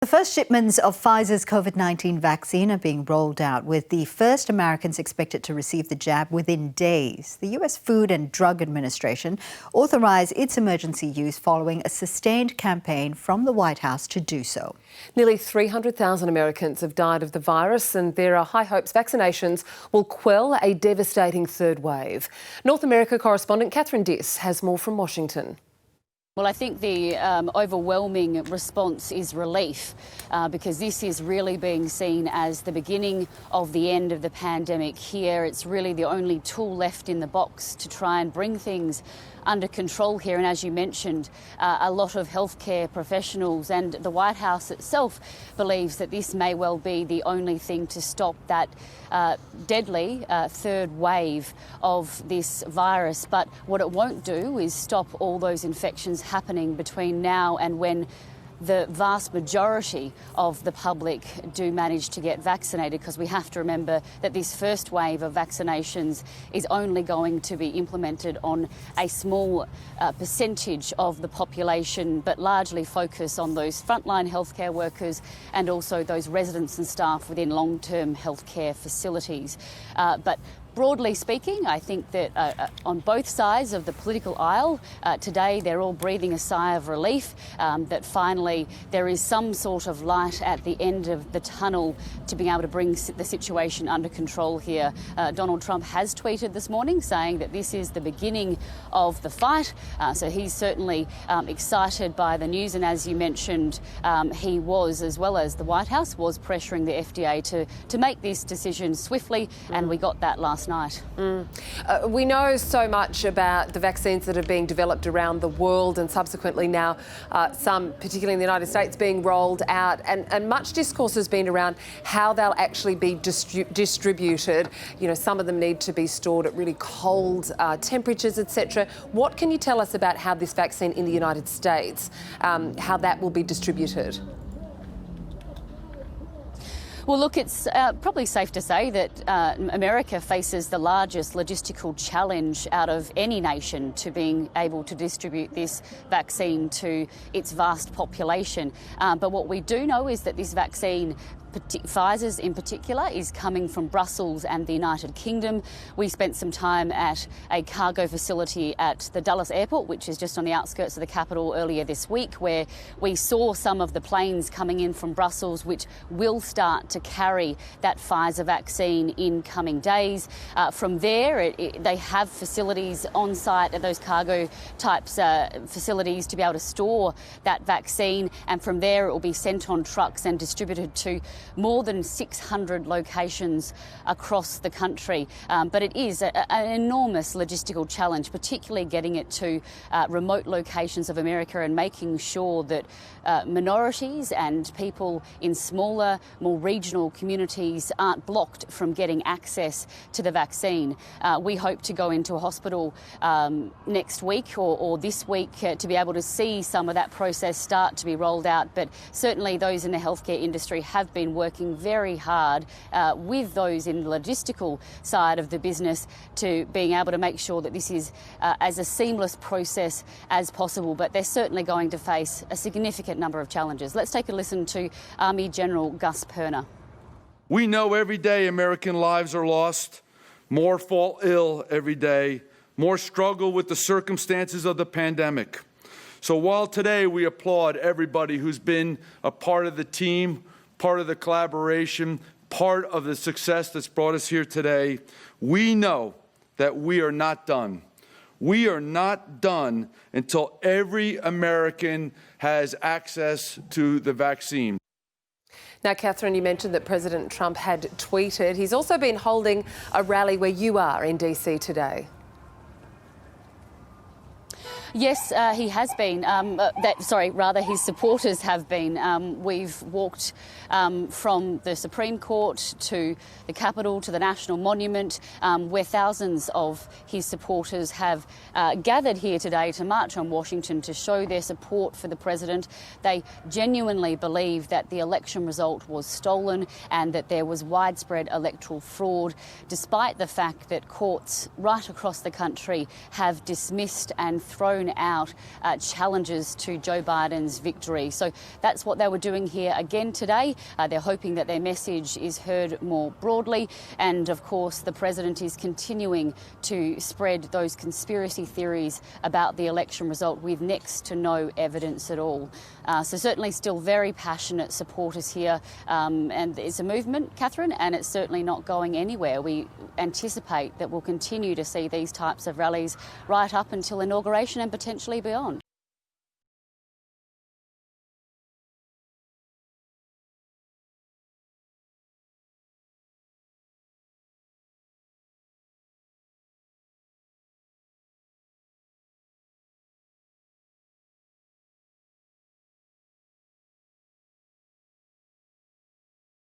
The first shipments of Pfizer's COVID-19 vaccine are being rolled out, with the first Americans expected to receive the jab within days. The U.S. Food and Drug Administration authorized its emergency use following a sustained campaign from the White House to do so. Nearly 300,000 Americans have died of the virus, and there are high hopes vaccinations will quell a devastating third wave. North America correspondent Kathryn Diss has more from Washington. Well, I think the overwhelming response is relief because this is really being seen as the beginning of the end of the pandemic here. It's really the only tool left in the box to try and bring things under control here. And as you mentioned, a lot of healthcare professionals and the White House itself believes that this may well be the only thing to stop that deadly third wave of this virus. But what it won't do is stop all those infections happening between now and when the vast majority of the public do manage to get vaccinated, because we have to remember that this first wave of vaccinations is only going to be implemented on a small percentage of the population, but largely focus on those frontline healthcare workers and also those residents and staff within long-term healthcare facilities. But broadly speaking, I think that on both sides of the political aisle today, they're all breathing a sigh of relief that finally there is some sort of light at the end of the tunnel to being able to bring the situation under control here. Donald Trump has tweeted this morning saying that this is the beginning of the fight. So he's certainly excited by the news. And as you mentioned, he was, as well as the White House, was pressuring the FDA to make this decision swiftly. And we got that last night. We know so much about the vaccines that are being developed around the world, and subsequently now some, particularly in the United States, being rolled out, and much discourse has been around how they'll actually be distributed. You know, some of them need to be stored at really cold temperatures, etc. What can you tell us about how this vaccine in the United States, how that will be distributed? Well, look, it's probably safe to say that America faces the largest logistical challenge out of any nation to being able to distribute this vaccine to its vast population. But what we do know is that this vaccine, Pfizer's in particular, is coming from Brussels and the United Kingdom. We spent some time at a cargo facility at the Dulles Airport, which is just on the outskirts of the capital, earlier this week, where we saw some of the planes coming in from Brussels, which will start to carry that Pfizer vaccine in coming days. From there, they have facilities on site at those cargo types facilities to be able to store that vaccine, and from there it will be sent on trucks and distributed to more than 600 locations across the country. But it is an enormous logistical challenge, particularly getting it to remote locations of America and making sure that minorities and people in smaller, more regional communities aren't blocked from getting access to the vaccine. We hope to go into a hospital next week or this week to be able to see some of that process start to be rolled out. But certainly those in the healthcare industry have been working very hard with those in the logistical side of the business to being able to make sure that this is as a seamless process as possible. But they're certainly going to face a significant number of challenges. Let's take a listen to Army General Gus Perna. We know every day American lives are lost, more fall ill every day, more struggle with the circumstances of the pandemic. So while today we applaud everybody who's been a part of the team, part of the collaboration, part of the success that's brought us here today, we know that we are not done. We are not done until every American has access to the vaccine. Now, Kathryn, you mentioned that President Trump had tweeted. He's also been holding a rally where you are in DC today. Yes, he has been. His supporters have been. We've walked from the Supreme Court to the Capitol to the National Monument, where thousands of his supporters have gathered here today to march on Washington to show their support for the president. They genuinely believe that the election result was stolen and that there was widespread electoral fraud, despite the fact that courts right across the country have dismissed and thrown thrown out challenges to Joe Biden's victory. So that's what they were doing here again today. They're hoping that their message is heard more broadly. And of course, the president is continuing to spread those conspiracy theories about the election result with next to no evidence at all. So certainly still very passionate supporters here. And it's a movement, Kathryn, and it's certainly not going anywhere. We anticipate that we'll continue to see these types of rallies right up until inauguration and potentially beyond.